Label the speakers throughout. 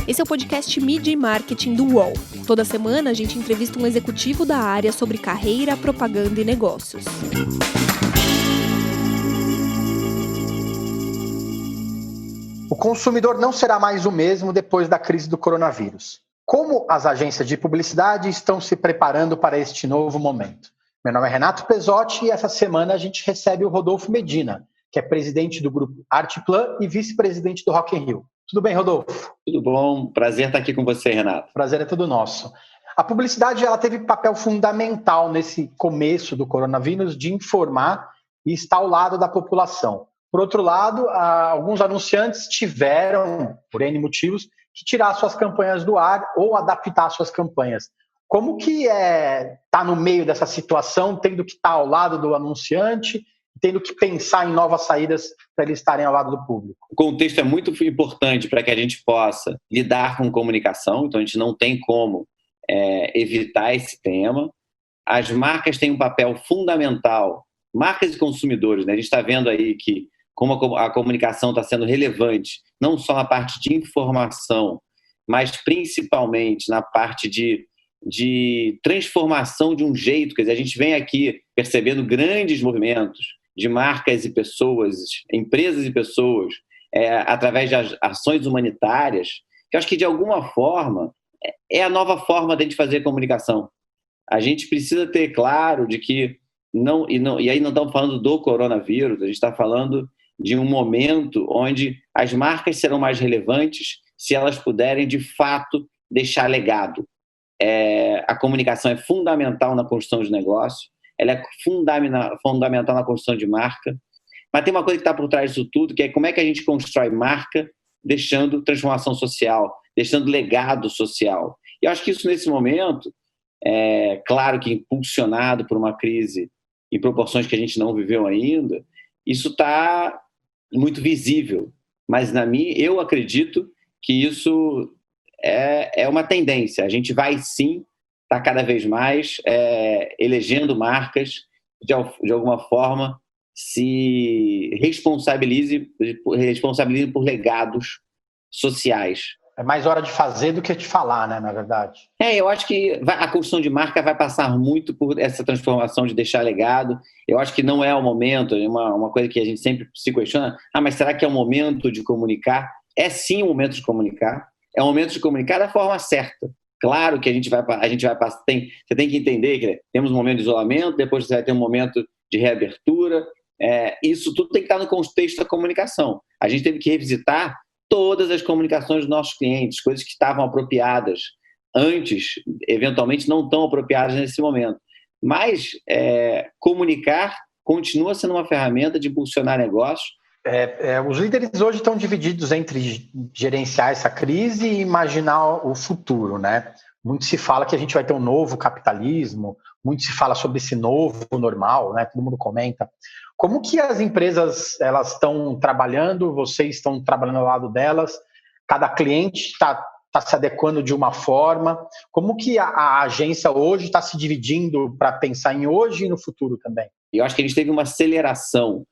Speaker 1: Esse é o podcast Mídia e Marketing do UOL. Toda semana a gente entrevista um executivo da área sobre carreira, propaganda e negócios.
Speaker 2: O consumidor não será mais o mesmo depois da crise do coronavírus. Como as agências de publicidade estão se preparando para este novo momento? Meu nome é Renato Pesotti e essa semana a gente recebe o Rodolfo Medina, que é presidente do grupo Artplan e vice-presidente do Rock in Rio. Tudo bem, Rodolfo?
Speaker 3: Tudo bom, prazer estar aqui com você, Renato.
Speaker 2: Prazer é todo nosso. A publicidade ela teve papel fundamental nesse começo do coronavírus de informar e estar ao lado da população. Por outro lado, alguns anunciantes tiveram, por N motivos, que tirar suas campanhas do ar ou adaptar suas campanhas. Como que estar no meio dessa situação, tendo que estar ao lado do anunciante, tendo que pensar em novas saídas para eles estarem ao lado do público?
Speaker 3: O contexto é muito importante para que a gente possa lidar com comunicação, então a gente não tem como evitar esse tema. As marcas têm um papel fundamental, marcas e consumidores, né? A gente está vendo aí que como a comunicação está sendo relevante, não só na parte de informação, mas principalmente na parte de transformação de um jeito. Quer dizer, a gente vem aqui percebendo grandes movimentos de marcas e pessoas, empresas e pessoas, através de ações humanitárias, que eu acho que, de alguma forma, é a nova forma de a gente fazer comunicação. A gente precisa ter claro de que, e aí não estamos falando do coronavírus, a gente está falando de um momento onde as marcas serão mais relevantes se elas puderem, de fato, deixar legado. A comunicação é fundamental na construção de negócio, ela é fundamental na construção de marca, mas tem uma coisa que está por trás disso tudo, que é como é que a gente constrói marca deixando transformação social, deixando legado social. E eu acho que isso, nesse momento, claro que impulsionado por uma crise em proporções que a gente não viveu ainda, isso está muito visível, mas eu acredito que isso é uma tendência. A gente vai sim estar cada vez mais elegendo marcas de alguma forma se responsabilizem por legados sociais.
Speaker 2: É mais hora de fazer do que de falar, né, na verdade?
Speaker 3: Eu acho que a construção de marca vai passar muito por essa transformação de deixar legado. Eu acho que não é o momento, é uma coisa que a gente sempre se questiona, mas será que é o momento de comunicar? É sim o momento de comunicar, é o momento de comunicar da forma certa. Claro que a gente vai passar, você tem que entender que temos um momento de isolamento, depois você vai ter um momento de reabertura, isso tudo tem que estar no contexto da comunicação. A gente teve que revisitar todas as comunicações dos nossos clientes, coisas que estavam apropriadas antes, eventualmente não tão apropriadas nesse momento. Mas comunicar continua sendo uma ferramenta de impulsionar negócios.
Speaker 2: Os líderes hoje estão divididos entre gerenciar essa crise e imaginar o futuro, né? Muito se fala que a gente vai ter um novo capitalismo, muito se fala sobre esse novo normal, né? Todo mundo comenta. Como que as empresas elas estão trabalhando, vocês estão trabalhando ao lado delas, cada cliente está se adequando de uma forma, como que a agência hoje está se dividindo para pensar em hoje e no futuro também?
Speaker 3: Eu acho que a gente teve uma aceleração,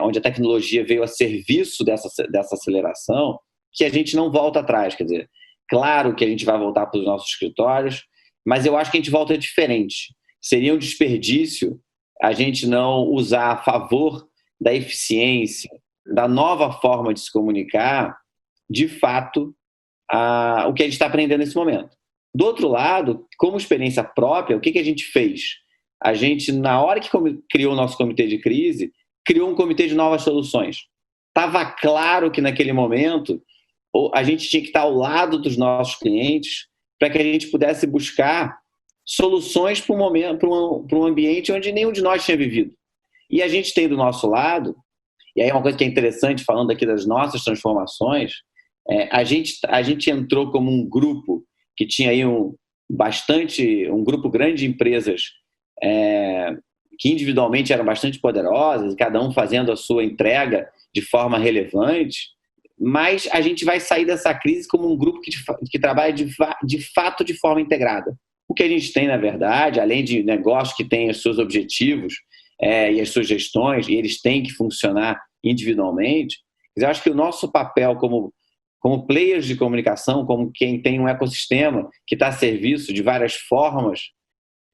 Speaker 3: onde a tecnologia veio a serviço dessa aceleração, que a gente não volta atrás. Quer dizer, claro que a gente vai voltar para os nossos escritórios, mas eu acho que a gente volta diferente. Seria um desperdício a gente não usar a favor da eficiência, da nova forma de se comunicar, de fato, o que a gente está aprendendo nesse momento. Do outro lado, como experiência própria, o que a gente fez? A gente, na hora que criou o nosso comitê de crise, criou um comitê de novas soluções. Estava claro que, naquele momento, a gente tinha que estar ao lado dos nossos clientes para que a gente pudesse buscar soluções para um ambiente onde nenhum de nós tinha vivido. E a gente tem do nosso lado, e aí é uma coisa que é interessante, falando aqui das nossas transformações, a gente entrou como um grupo que tinha aí um grupo grande de empresas que individualmente eram bastante poderosas, cada um fazendo a sua entrega de forma relevante, mas a gente vai sair dessa crise como um grupo que trabalha de fato de forma integrada. O que a gente tem, na verdade, além de negócio que tem os seus objetivos e as suas gestões, e eles têm que funcionar individualmente, eu acho que o nosso papel como como players de comunicação, como quem tem um ecossistema que está a serviço de várias formas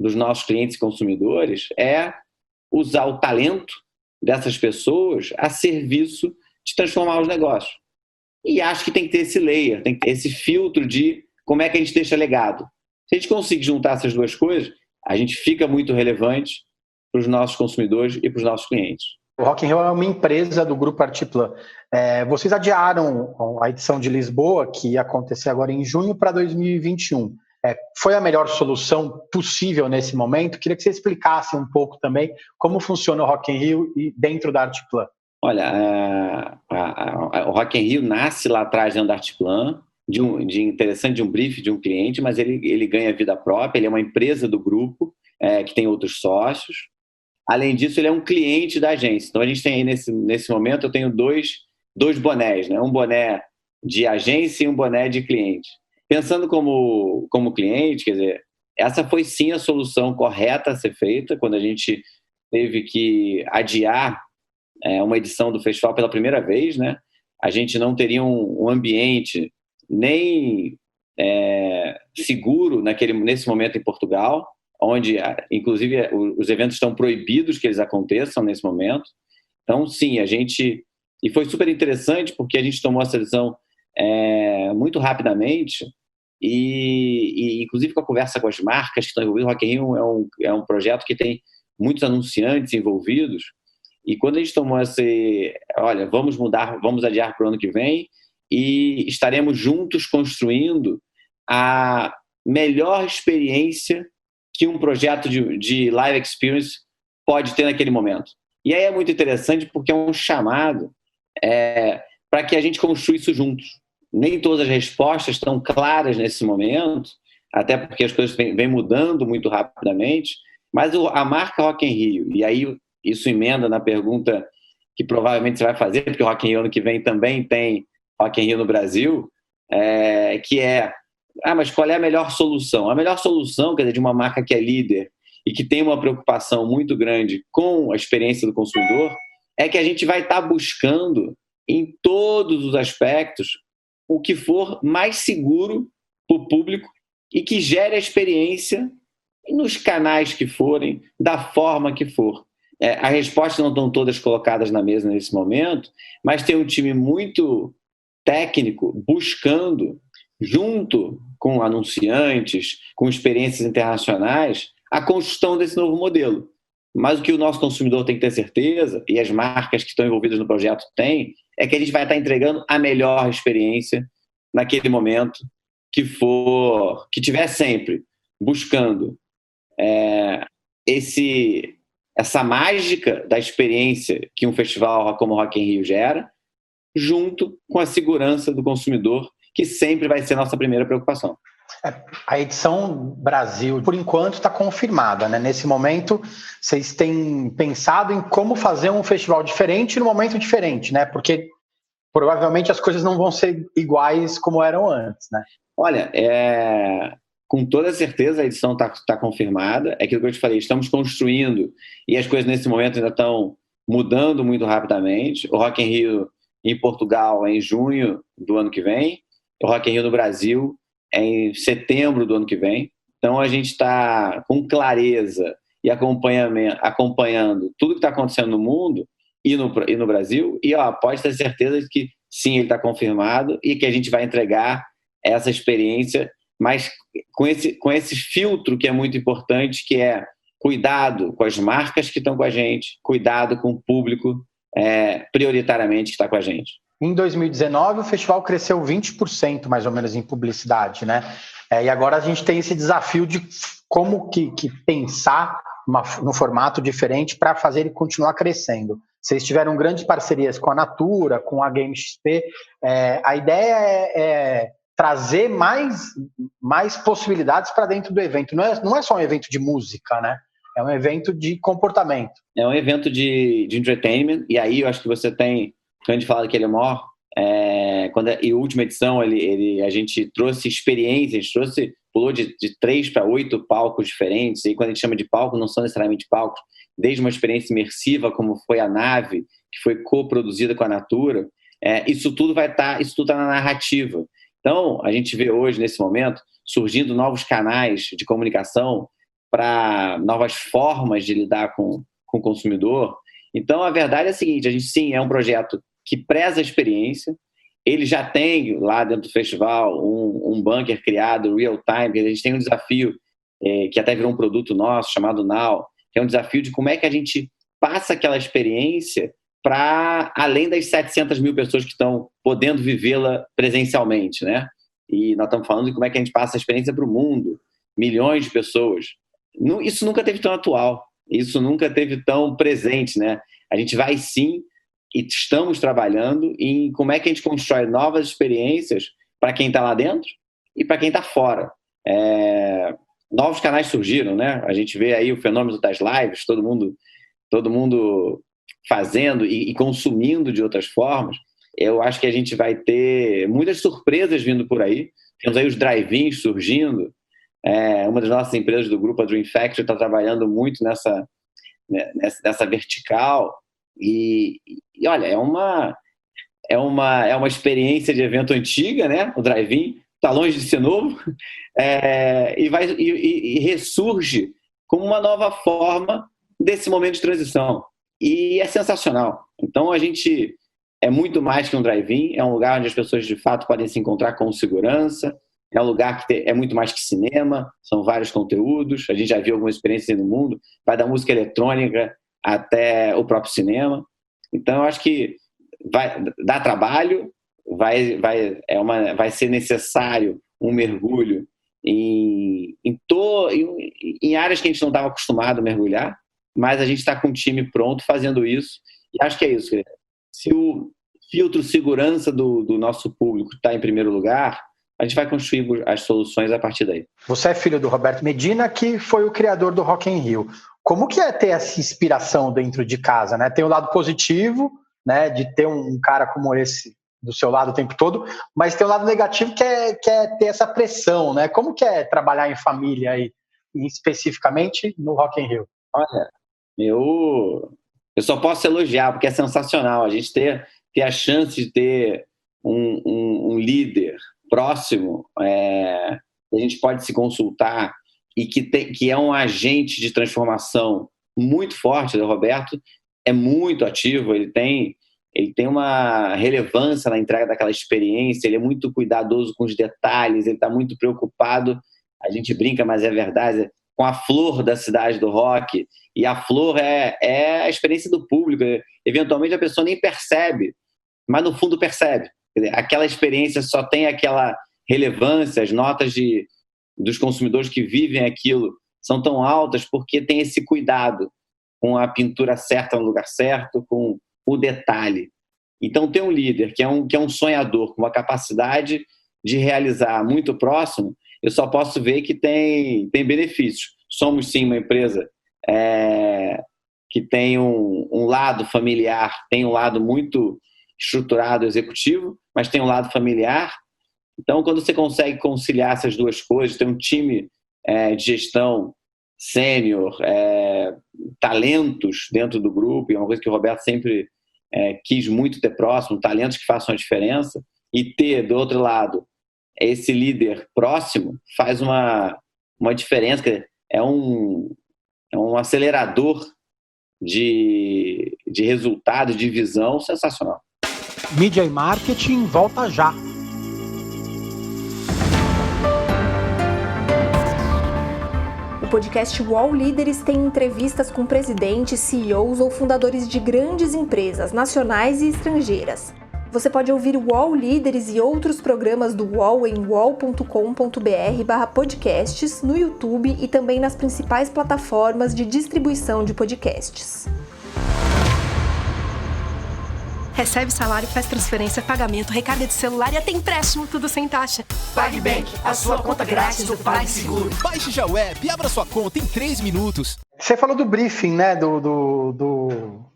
Speaker 3: dos nossos clientes e consumidores, é usar o talento dessas pessoas a serviço de transformar os negócios. E acho que tem que ter esse layer, tem que ter esse filtro de como é que a gente deixa legado. Se a gente conseguir juntar essas duas coisas, a gente fica muito relevante para os nossos consumidores e para os nossos clientes.
Speaker 2: O Rock in Rio é uma empresa do Grupo Artiplan. Vocês adiaram a edição de Lisboa, que ia acontecer agora em junho, para 2021. Foi a melhor solução possível nesse momento? Queria que você explicasse um pouco também como funciona o Rock in Rio dentro da Artiplan.
Speaker 3: Olha, o Rock in Rio nasce lá atrás dentro da Artiplan, de um brief de um cliente, mas ele ganha vida própria, ele é uma empresa do grupo, que tem outros sócios. Além disso, ele é um cliente da agência. Então, a gente tem aí, nesse momento, eu tenho dois bonés, né? Um boné de agência e um boné de cliente. Pensando como cliente, quer dizer, essa foi sim a solução correta a ser feita quando a gente teve que adiar uma edição do festival pela primeira vez, né? A gente não teria um ambiente nem seguro nesse momento em Portugal, onde, inclusive, os eventos estão proibidos que eles aconteçam nesse momento. Então, sim, e foi super interessante porque a gente tomou essa decisão muito rapidamente e, inclusive, com a conversa com as marcas que estão envolvidas. O Rock in Rio é um projeto que tem muitos anunciantes envolvidos. E quando a gente tomou olha, vamos adiar para o ano que vem e estaremos juntos construindo a melhor experiência que um projeto de live experience pode ter naquele momento. E aí é muito interessante porque é um chamado para que a gente construa isso juntos. Nem todas as respostas estão claras nesse momento, até porque as coisas vêm mudando muito rapidamente, mas a marca Rock in Rio, e aí isso emenda na pergunta que provavelmente você vai fazer, porque o Rock in Rio ano que vem também tem Rock in Rio no Brasil, mas qual é a melhor solução? A melhor solução, quer dizer, de uma marca que é líder e que tem uma preocupação muito grande com a experiência do consumidor, é que a gente vai estar buscando em todos os aspectos o que for mais seguro para o público e que gere a experiência nos canais que forem, da forma que for. As respostas não estão todas colocadas na mesa nesse momento, mas tem um time muito técnico buscando, junto com anunciantes, com experiências internacionais, a construção desse novo modelo. Mas o que o nosso consumidor tem que ter certeza, e as marcas que estão envolvidas no projeto têm, é que a gente vai estar entregando a melhor experiência naquele momento que tiver sempre buscando essa mágica da experiência que um festival como o Rock in Rio gera, junto com a segurança do consumidor, que sempre vai ser a nossa primeira preocupação.
Speaker 2: A edição Brasil, por enquanto, está confirmada, né? Nesse momento, vocês têm pensado em como fazer um festival diferente no momento diferente, né? Porque provavelmente as coisas não vão ser iguais como eram antes, né?
Speaker 3: Olha, com toda certeza a edição está confirmada. É aquilo que eu te falei, estamos construindo e as coisas nesse momento ainda estão mudando muito rapidamente. O Rock in Rio em Portugal é em junho do ano que vem, o Rock in Rio no Brasil é em setembro do ano que vem. Então a gente está com clareza e acompanhando tudo que está acontecendo no mundo e no Brasil, e pode ter certeza de que sim, ele está confirmado e que a gente vai entregar essa experiência, mas com esse filtro que é muito importante, que é cuidado com as marcas que estão com a gente, cuidado com o público prioritariamente que está com a gente.
Speaker 2: Em 2019, o festival cresceu 20% mais ou menos em publicidade, né? E agora a gente tem esse desafio de como que pensar no formato diferente para fazer ele continuar crescendo. Vocês tiveram grandes parcerias com a Natura, com a Game XP. A ideia é trazer mais possibilidades para dentro do evento. Não é só um evento de música, né? É um evento de comportamento. É um evento de
Speaker 3: entertainment, e aí eu acho que você tem, quando a gente fala que ele é maior, e a última edição a gente trouxe experiências, pulou de 3 para 8 palcos diferentes, e quando a gente chama de palco, não são necessariamente palcos, desde uma experiência imersiva, como foi a nave, que foi coproduzida com a Natura, Isso tudo está na narrativa. Então, a gente vê hoje, nesse momento, surgindo novos canais de comunicação para novas formas de lidar com o consumidor. Então, a verdade é a seguinte, a gente, sim, é um projeto que preza a experiência. Ele já tem, lá dentro do festival, um bunker criado, real time, a gente tem um desafio, que até virou um produto nosso, chamado Now, que é um desafio de como é que a gente passa aquela experiência para além das 700 mil pessoas que estão podendo vivê-la presencialmente, né? E nós estamos falando de como é que a gente passa a experiência para o mundo, milhões de pessoas. Isso nunca teve tão atual, isso nunca teve tão presente, né? A gente vai sim, e estamos trabalhando em como é que a gente constrói novas experiências para quem está lá dentro e para quem está fora. Novos canais surgiram, né? A gente vê aí o fenômeno das lives, todo mundo fazendo e consumindo de outras formas. Eu acho que a gente vai ter muitas surpresas vindo por aí. Temos aí os drive-ins surgindo. Uma das nossas empresas do grupo, a Dream Factory, está trabalhando muito nessa vertical. E olha, é uma experiência de evento antiga, né? O drive-in está longe de ser novo, e ressurge como uma nova forma desse momento de transição. E é sensacional. Então, a gente é muito mais que um drive-in, é um lugar onde as pessoas, de fato, podem se encontrar com segurança, é um lugar que é muito mais que cinema, são vários conteúdos, a gente já viu algumas experiências no mundo, vai da música eletrônica até o próprio cinema. Então, eu acho que vai dar trabalho, vai ser necessário um mergulho em áreas que a gente não estava acostumado a mergulhar, mas a gente está com um time pronto fazendo isso, e acho que é isso. Se o filtro segurança do nosso público está em primeiro lugar, a gente vai construir as soluções a partir daí.
Speaker 2: Você é filho do Roberto Medina, que foi o criador do Rock in Rio. Como que é ter essa inspiração dentro de casa, né? Tem o lado positivo, né, de ter um cara como esse do seu lado o tempo todo, mas tem o lado negativo que é ter essa pressão, né? Como que é trabalhar em família aí, e especificamente no Rock in Rio?
Speaker 3: Olha, eu só posso elogiar, porque é sensacional a gente ter a chance de ter um líder próximo, a gente pode se consultar, e que é um agente de transformação muito forte. O Roberto é muito ativo, ele tem uma relevância na entrega daquela experiência, ele é muito cuidadoso com os detalhes, ele está muito preocupado, a gente brinca, mas é verdade, com a flor da cidade do rock, e a flor é a experiência do público. Eventualmente a pessoa nem percebe, mas no fundo percebe. Quer dizer, aquela experiência só tem aquela relevância, as notas dos consumidores que vivem aquilo são tão altas porque tem esse cuidado com a pintura certa no lugar certo, com o detalhe. Então, ter um líder que é um sonhador, com uma capacidade de realizar muito próximo, eu só posso ver que tem benefícios. Somos, sim, uma empresa que tem um lado familiar, tem um lado muito estruturado, executivo, mas tem um lado familiar. Então, quando você consegue conciliar essas duas coisas, tem um time de gestão sênior, talentos dentro do grupo, e é uma coisa que o Roberto sempre quis muito ter próximo, talentos que façam a diferença, e ter, do outro lado, esse líder próximo, faz uma diferença. É um acelerador de resultado, de visão sensacional.
Speaker 2: Mídia e marketing volta já.
Speaker 1: O podcast UOL Líderes tem entrevistas com presidentes, CEOs ou fundadores de grandes empresas nacionais e estrangeiras. Você pode ouvir o UOL Líderes e outros programas do UOL em uol.com.br/podcasts, no YouTube e também nas principais plataformas de distribuição de podcasts.
Speaker 4: Recebe salário, faz transferência, pagamento, recarga de celular e até empréstimo, tudo sem taxa.
Speaker 5: PagBank, a sua conta grátis do PagSeguro.
Speaker 6: Baixe já o app e abra sua conta em 3 minutos.
Speaker 2: Você falou do briefing, né,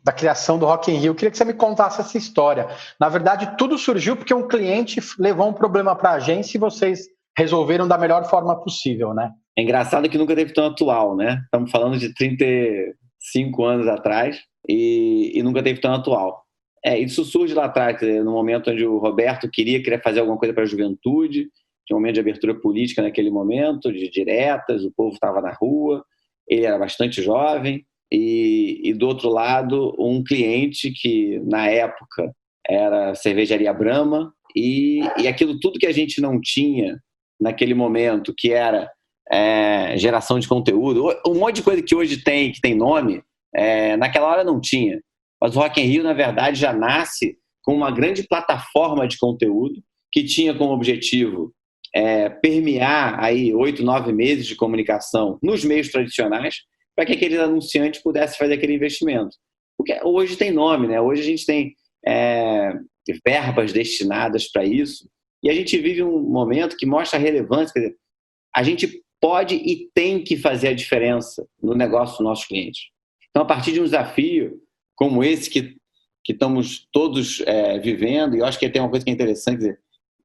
Speaker 2: da criação do Rock in Rio. Eu queria que você me contasse essa história. Na verdade, tudo surgiu porque um cliente levou um problema para a agência e vocês resolveram da melhor forma possível, né?
Speaker 3: É engraçado que nunca teve tão atual, né? Estamos falando de 35 anos atrás e nunca teve tão atual. Isso surge lá atrás, no momento onde o Roberto queria fazer alguma coisa para a juventude, tinha um momento de abertura política naquele momento, de diretas, o povo estava na rua, ele era bastante jovem, e do outro lado, um cliente que, na época, era a cervejaria Brahma, e aquilo tudo que a gente não tinha naquele momento, que era geração de conteúdo, um monte de coisa que hoje tem, que tem nome, naquela hora não tinha. Mas o Rock in Rio, na verdade, já nasce com uma grande plataforma de conteúdo que tinha como objetivo permear aí 8, 9 meses de comunicação nos meios tradicionais para que aqueles anunciantes pudessem fazer aquele investimento. Porque hoje tem nome, né? Hoje a gente tem verbas destinadas para isso e a gente vive um momento que mostra a relevância. Quer dizer, a gente pode e tem que fazer a diferença no negócio dos nossos clientes. Então, a partir de um desafio como esse que estamos todos vivendo, e eu acho que tem uma coisa que é interessante, quer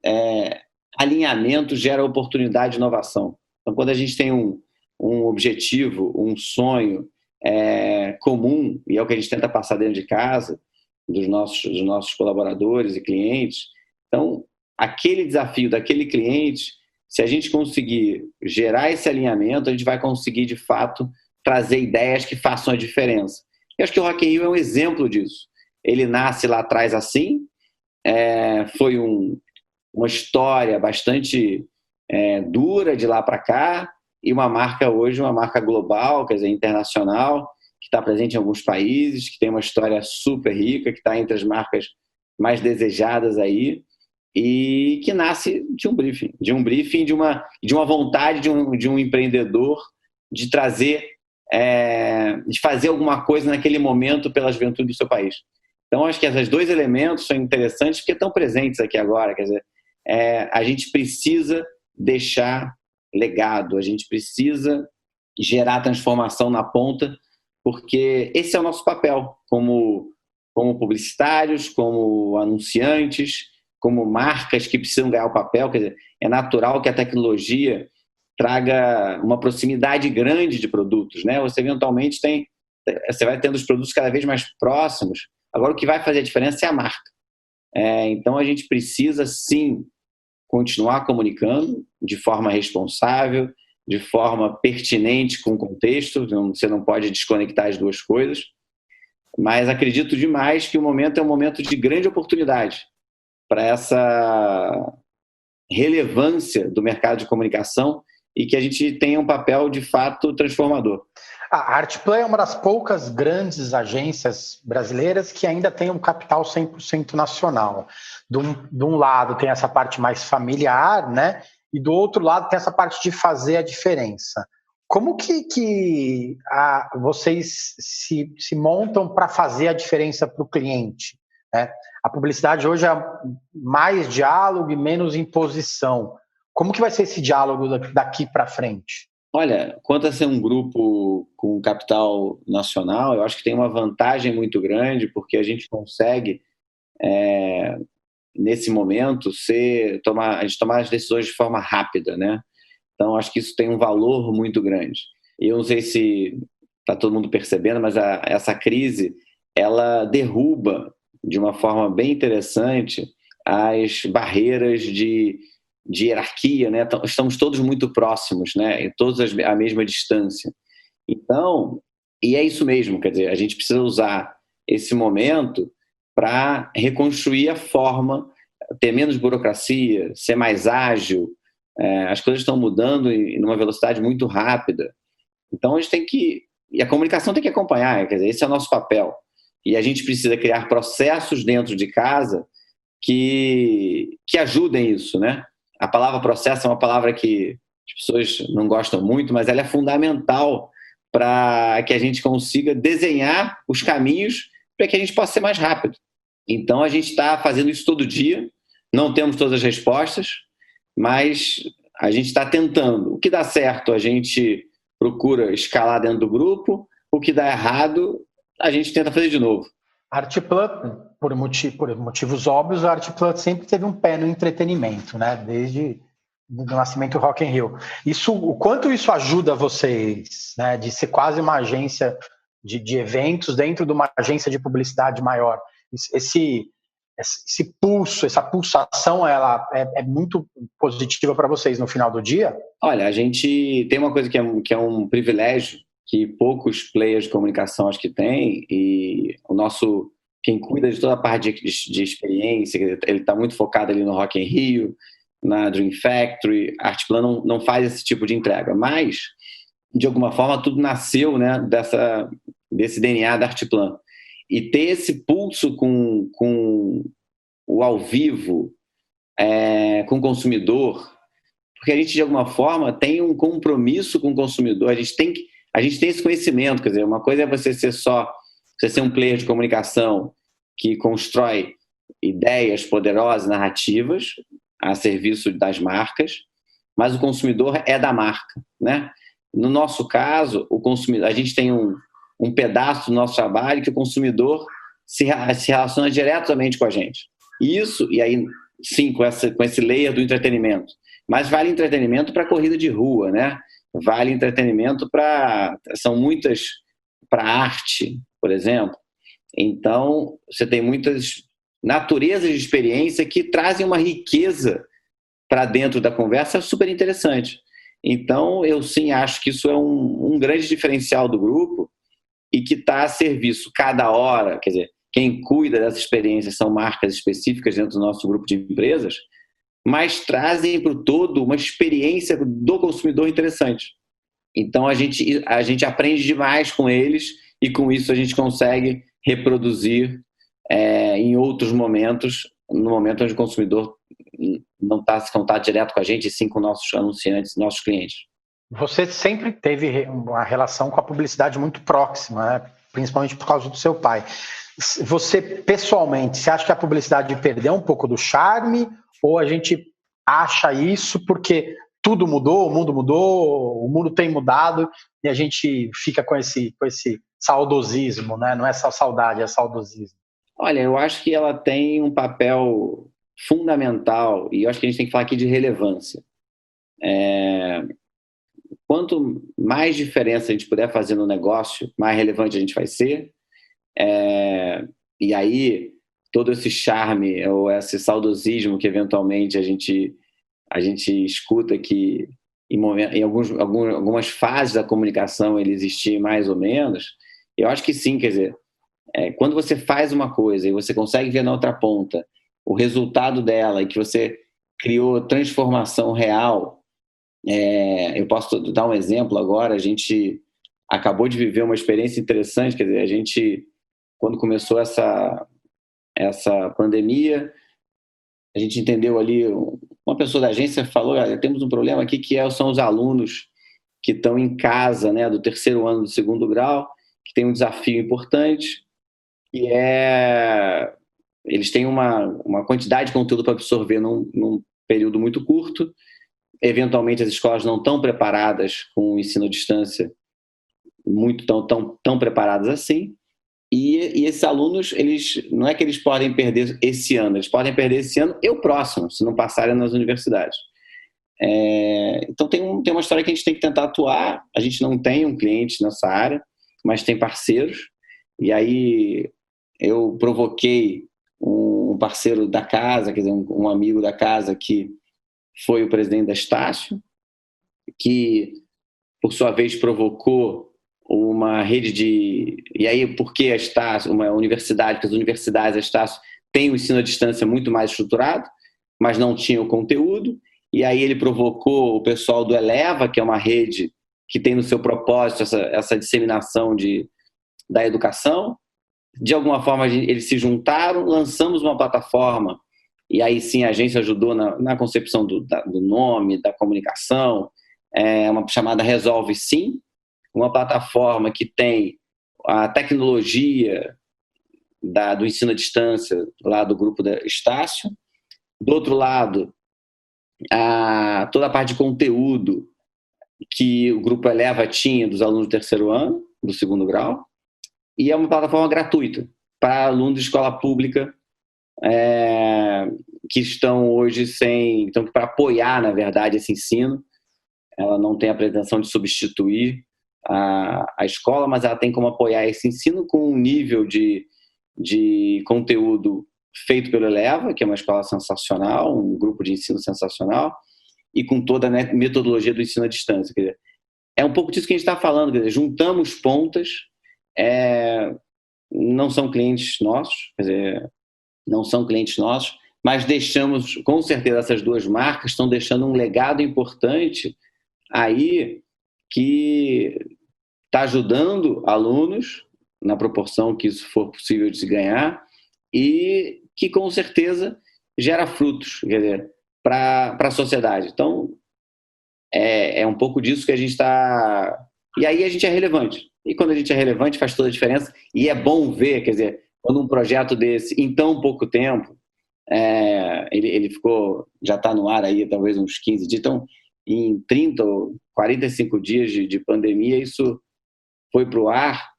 Speaker 3: dizer, alinhamento gera oportunidade de inovação. Então, quando a gente tem um objetivo, um sonho comum, e é o que a gente tenta passar dentro de casa, dos nossos colaboradores e clientes, então, aquele desafio daquele cliente, se a gente conseguir gerar esse alinhamento, a gente vai conseguir, de fato, trazer ideias que façam a diferença. Eu acho que o Rock in Rio é um exemplo disso. Ele nasce lá atrás assim, foi uma história bastante dura de lá para cá, e uma marca hoje, uma marca global, quer dizer, internacional, que está presente em alguns países, que tem uma história super rica, que está entre as marcas mais desejadas aí, e que nasce de um briefing, de uma vontade de um empreendedor de trazer, de fazer alguma coisa naquele momento pela juventude do seu país. Então, acho que esses dois elementos são interessantes porque estão presentes aqui agora. Quer dizer, a gente precisa deixar legado, a gente precisa gerar transformação na ponta, porque esse é o nosso papel como publicitários, como anunciantes, como marcas que precisam ganhar o papel. Quer dizer, é natural que a tecnologia traga uma proximidade grande de produtos, né? Você eventualmente você vai tendo os produtos cada vez mais próximos. Agora, o que vai fazer a diferença é a marca. Então, a gente precisa, sim, continuar comunicando de forma responsável, de forma pertinente com o contexto. Você não pode desconectar as duas coisas. Mas acredito demais que o momento é um momento de grande oportunidade para essa relevância do mercado de comunicação e que a gente tenha um papel, de fato, transformador.
Speaker 2: A Artplan é uma das poucas grandes agências brasileiras que ainda tem um capital 100% nacional. De um lado tem essa parte mais familiar, né? E do outro lado tem essa parte de fazer a diferença. Como que vocês se montam para fazer a diferença para o cliente, né? A publicidade hoje é mais diálogo e menos imposição. Como que vai ser esse diálogo daqui para frente?
Speaker 3: Olha, quanto a ser um grupo com capital nacional, eu acho que tem uma vantagem muito grande, porque a gente consegue, nesse momento, a gente tomar as decisões de forma rápida, né? Então, acho que isso tem um valor muito grande. E eu não sei se está todo mundo percebendo, mas essa crise, ela derruba, de uma forma bem interessante, as barreiras de hierarquia, né? Estamos todos muito próximos, né? E todos à mesma distância. Então, e é isso mesmo, quer dizer, a gente precisa usar esse momento para reconstruir a forma, ter menos burocracia, ser mais ágil. As coisas estão mudando em uma velocidade muito rápida. Então, a gente tem que... E a comunicação tem que acompanhar, quer dizer, esse é o nosso papel. E a gente precisa criar processos dentro de casa que ajudem isso, né? A palavra processo é uma palavra que as pessoas não gostam muito, mas ela é fundamental para que a gente consiga desenhar os caminhos para que a gente possa ser mais rápido. Então, a gente está fazendo isso todo dia, não temos todas as respostas, mas a gente está tentando. O que dá certo, a gente procura escalar dentro do grupo, o que dá errado, a gente tenta fazer de novo.
Speaker 2: A Artplan, por motivos óbvios, a Artplan sempre teve um pé no entretenimento, né? Desde o nascimento do Rock in Rio. O quanto isso ajuda vocês, né? De ser quase uma agência de eventos dentro de uma agência de publicidade maior? esse pulso, essa pulsação, ela é muito positiva para vocês no final do dia?
Speaker 3: Olha, a gente tem uma coisa que é um privilégio que poucos players de comunicação acho que têm, e quem cuida de toda a parte de experiência, ele está muito focado ali no Rock in Rio, na Dream Factory. A Artplan não faz esse tipo de entrega, mas de alguma forma tudo nasceu, né, desse DNA da Artplan. E ter esse pulso com o ao vivo, com o consumidor, porque a gente de alguma forma tem um compromisso com o consumidor, a gente tem esse conhecimento, quer dizer, uma coisa é você ser um player de comunicação que constrói ideias poderosas, narrativas, a serviço das marcas, mas o consumidor é da marca, né? No nosso caso, o consumidor, a gente tem um pedaço do nosso trabalho que o consumidor se relaciona diretamente com a gente. E aí, sim, com esse layer do entretenimento. Mas vale entretenimento para corrida de rua, né? Vale entretenimento são muitas para arte, por exemplo. Então, você tem muitas naturezas de experiência que trazem uma riqueza para dentro da conversa super interessante. Então, eu sim acho que isso é um grande diferencial do grupo e que está a serviço cada hora. Quer dizer, quem cuida dessa experiência são marcas específicas dentro do nosso grupo de empresas, mas trazem para o todo uma experiência do consumidor interessante. Então, a gente aprende demais com eles e, com isso, a gente consegue reproduzir em outros momentos, no momento onde o consumidor não está em contato direto com a gente, e sim com nossos anunciantes, nossos clientes.
Speaker 2: Você sempre teve uma relação com a publicidade muito próxima, né? Principalmente por causa do seu pai. Você, pessoalmente, você acha que a publicidade perdeu um pouco do charme, ou a gente acha isso porque tudo mudou, o mundo tem mudado e a gente fica com esse saudosismo, né? Não é só saudade, é saudosismo.
Speaker 3: Olha, eu acho que ela tem um papel fundamental, e eu acho que a gente tem que falar aqui de relevância. Quanto mais diferença a gente puder fazer no negócio, mais relevante a gente vai ser. E aí, todo esse charme ou esse saudosismo que eventualmente a gente escuta que em algumas fases da comunicação ele existia mais ou menos, eu acho que sim, quer dizer, quando você faz uma coisa e você consegue ver na outra ponta o resultado dela e que você criou transformação real, eu posso dar um exemplo agora. A gente acabou de viver uma experiência interessante, quer dizer, a gente, quando começou essa pandemia, a gente entendeu ali, uma pessoa da agência falou, temos um problema aqui que são os alunos que estão em casa, né, do terceiro ano do segundo grau, que tem um desafio importante, que eles têm uma quantidade de conteúdo para absorver num período muito curto. Eventualmente as escolas não estão preparadas com o ensino à distância, tão preparadas assim, e esses alunos, não é que eles podem perder esse ano, eles podem perder esse ano e o próximo, se não passarem nas universidades. Então tem uma história que a gente tem que tentar atuar. A gente não tem um cliente nessa área, mas tem parceiros, e aí eu provoquei um parceiro da casa, quer dizer, um amigo da casa que foi o presidente da Estácio, que por sua vez provocou uma rede e aí, porque a Estácio, uma universidade, que as universidades, a Estácio tem o ensino à distância muito mais estruturado, mas não tinha o conteúdo, e aí ele provocou o pessoal do Eleva, que é uma rede que tem no seu propósito essa disseminação da educação. De alguma forma eles se juntaram, lançamos uma plataforma, e aí sim a agência ajudou na concepção do nome, da comunicação, uma chamada Resolve Sim, uma plataforma que tem a tecnologia do ensino à distância lá do grupo da Estácio. Do outro lado, toda a parte de conteúdo que o grupo Eleva tinha dos alunos do terceiro ano, do segundo grau, e é uma plataforma gratuita para alunos de escola pública que estão hoje então, para apoiar, na verdade, esse ensino. Ela não tem a pretensão de substituir a escola, mas ela tem como apoiar esse ensino com um nível de de conteúdo feito pelo Eleva, que é uma escola sensacional, um grupo de ensino sensacional, e com toda a metodologia do ensino à distância. Quer dizer, é um pouco disso que a gente está falando, quer dizer, juntamos pontas, não são clientes nossos, quer dizer, não são clientes nossos, mas deixamos, com certeza, essas duas marcas estão deixando um legado importante aí que está ajudando alunos na proporção que isso for possível de se ganhar e que, com certeza, gera frutos, quer dizer, para a sociedade. Então, é um pouco disso que a gente está... E aí a gente é relevante. E quando a gente é relevante, faz toda a diferença. E é bom ver, quer dizer, quando um projeto desse, em tão pouco tempo, ele ficou, já está no ar aí, talvez uns 15 dias, então, em 30 ou 45 dias de pandemia, isso foi para o ar,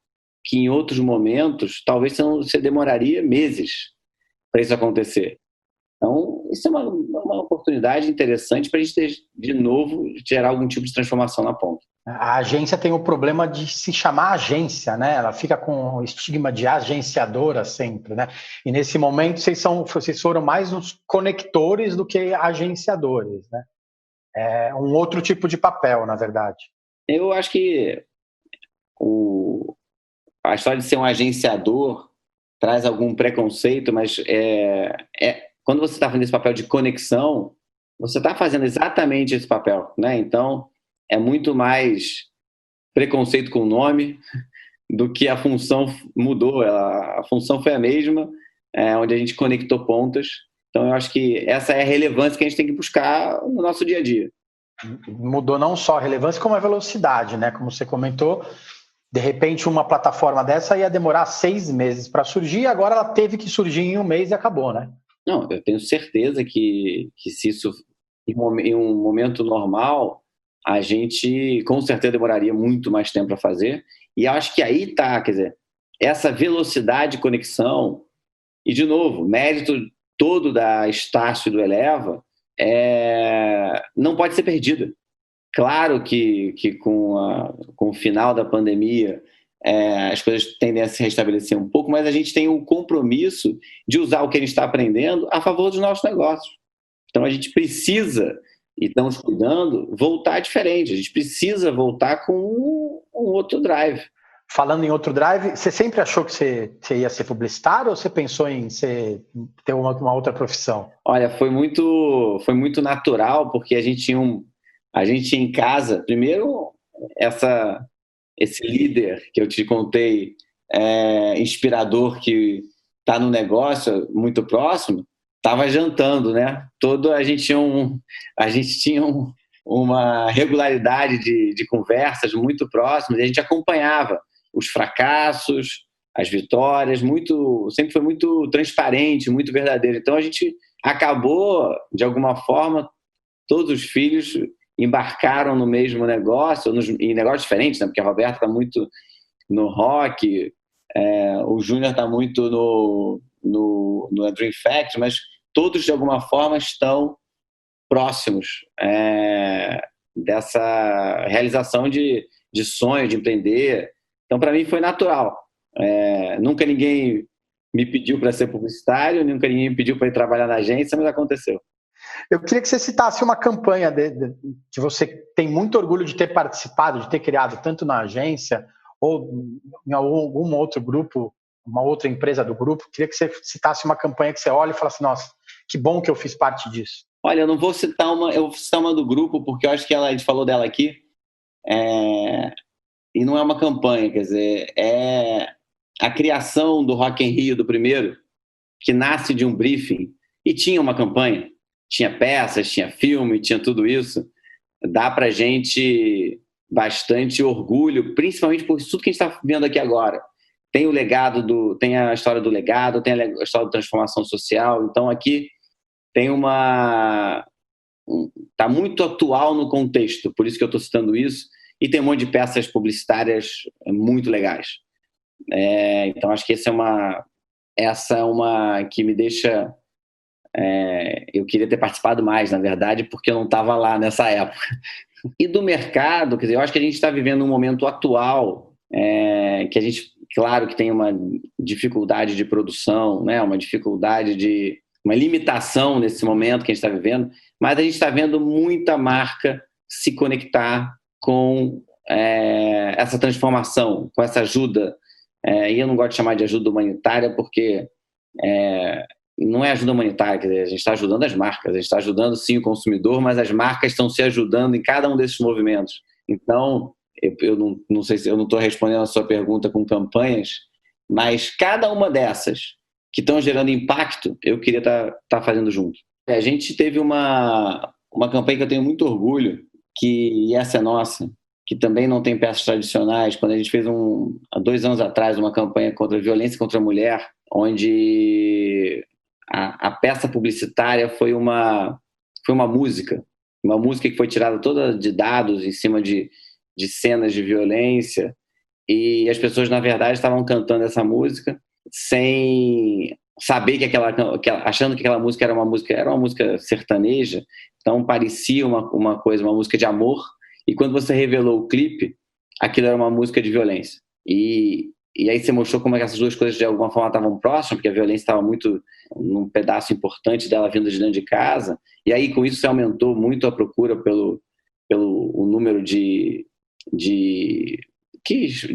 Speaker 3: que em outros momentos, talvez você demoraria meses para isso acontecer. Então, isso é uma oportunidade interessante para a gente ter, de novo, gerar algum tipo de transformação na ponta.
Speaker 2: A agência tem o problema de se chamar agência, né? Ela fica com o estigma de agenciadora sempre, né? E nesse momento vocês foram mais os conectores do que agenciadores, né? É um outro tipo de papel, na verdade.
Speaker 3: Eu acho que a história de ser um agenciador traz algum preconceito, mas quando você está fazendo esse papel de conexão, você está fazendo exatamente esse papel, né? Então, é muito mais preconceito com o nome do que a função mudou. A função foi a mesma, onde a gente conectou pontas. Então, eu acho que essa é a relevância que a gente tem que buscar no nosso dia a dia.
Speaker 2: Mudou não só a relevância, como a velocidade, né? Como você comentou, de repente uma plataforma dessa ia demorar 6 meses para surgir, agora ela teve que surgir em 1 mês e acabou, né?
Speaker 3: Não, eu tenho certeza que se isso, em um momento normal, a gente com certeza demoraria muito mais tempo para fazer. E acho que aí está, quer dizer, essa velocidade de conexão, e de novo, mérito todo da Estácio e do Eleva, não pode ser perdida. Claro que com o final da pandemia as coisas tendem a se restabelecer um pouco, mas a gente tem um compromisso de usar o que a gente está aprendendo a favor dos nossos negócios. Então a gente precisa, e estamos cuidando, voltar diferente. A gente precisa voltar com um outro drive.
Speaker 2: Falando em outro drive, você sempre achou que você ia ser publicitário ou você pensou em ter uma outra profissão?
Speaker 3: Olha, foi muito natural, porque a gente tinha em casa, primeiro, esse líder que eu te contei, inspirador, que está no negócio muito próximo, estava jantando, né? A gente tinha uma regularidade de conversas muito próximas, e a gente acompanhava os fracassos, as vitórias, sempre foi muito transparente, muito verdadeiro. Então a gente acabou, de alguma forma, todos os filhos embarcaram no mesmo negócio, em negócios diferentes, né? Porque a Roberta está muito no rock, o Júnior está muito no Dream Factory, mas todos, de alguma forma, estão próximos dessa realização de sonho, de empreender. Então, para mim, foi natural. Nunca ninguém me pediu para ser publicitário, nunca ninguém me pediu para ir trabalhar na agência, mas aconteceu.
Speaker 2: Eu queria que você citasse uma campanha que você tem muito orgulho de ter participado, de ter criado, tanto na agência ou em algum outro grupo, uma outra empresa do grupo. Queria que você citasse uma campanha que você olha e fala assim, nossa, que bom que eu fiz parte disso.
Speaker 3: Olha, eu não vou citar eu vou citar uma do grupo, porque eu acho que a gente falou dela aqui, e não é uma campanha, quer dizer, é a criação do Rock in Rio, do primeiro, que nasce de um briefing, e tinha uma campanha, tinha peças, tinha filme, tinha tudo isso. Dá pra gente bastante orgulho, principalmente por tudo que a gente está vendo aqui agora. Tem tem a história do legado, tem a história da transformação social, então aqui tem tá muito atual no contexto, por isso que eu estou citando isso, e tem um monte de peças publicitárias muito legais. Então acho que essa é uma que me deixa... eu queria ter participado mais, na verdade, porque eu não estava lá nessa época. E do mercado, quer dizer, eu acho que a gente está vivendo um momento atual que claro que tem uma dificuldade de produção, né? Uma limitação nesse momento que a gente está vivendo, mas a gente está vendo muita marca se conectar com essa transformação, com essa ajuda. E eu não gosto de chamar de ajuda humanitária porque não é ajuda humanitária, quer dizer, a gente está ajudando as marcas, a gente está ajudando sim o consumidor, mas as marcas estão se ajudando em cada um desses movimentos. Então, eu não sei se eu não estou respondendo a sua pergunta com campanhas, mas cada uma dessas que estão gerando impacto, eu queria estar fazendo junto. A gente teve uma campanha que eu tenho muito orgulho, que essa é nossa, que também não tem peças tradicionais, quando a gente fez há 2 anos atrás uma campanha contra a violência contra a mulher, onde a peça publicitária foi uma música que foi tirada toda de dados em cima de cenas de violência, e as pessoas, na verdade, estavam cantando essa música sem saber achando que aquela música era uma música sertaneja, então parecia uma música de amor, e quando você revelou o clipe, aquilo era uma música de violência. E aí você mostrou como é que essas duas coisas de alguma forma estavam próximas, porque a violência estava muito num pedaço importante dela vindo de dentro de casa, e aí com isso você aumentou muito a procura pelo o número de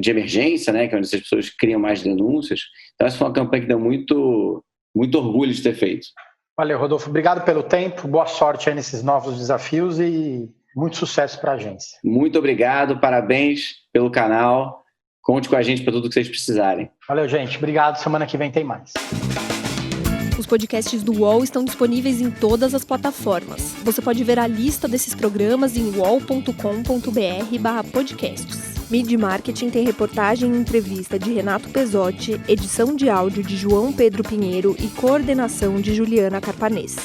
Speaker 3: emergência, né, que é onde as pessoas criam mais denúncias. Então essa foi uma campanha que deu muito, muito orgulho de ter feito.
Speaker 2: Valeu, Rodolfo. Obrigado pelo tempo, boa sorte aí nesses novos desafios e muito sucesso para a agência.
Speaker 3: Muito obrigado, parabéns pelo canal. Conte com a gente para tudo que vocês precisarem.
Speaker 2: Valeu, gente. Obrigado. Semana que vem tem mais.
Speaker 1: Os podcasts do UOL estão disponíveis em todas as plataformas. Você pode ver a lista desses programas em uol.com.br/podcasts. Mid Marketing tem reportagem e entrevista de Renato Pesotti, edição de áudio de João Pedro Pinheiro e coordenação de Juliana Carpanês.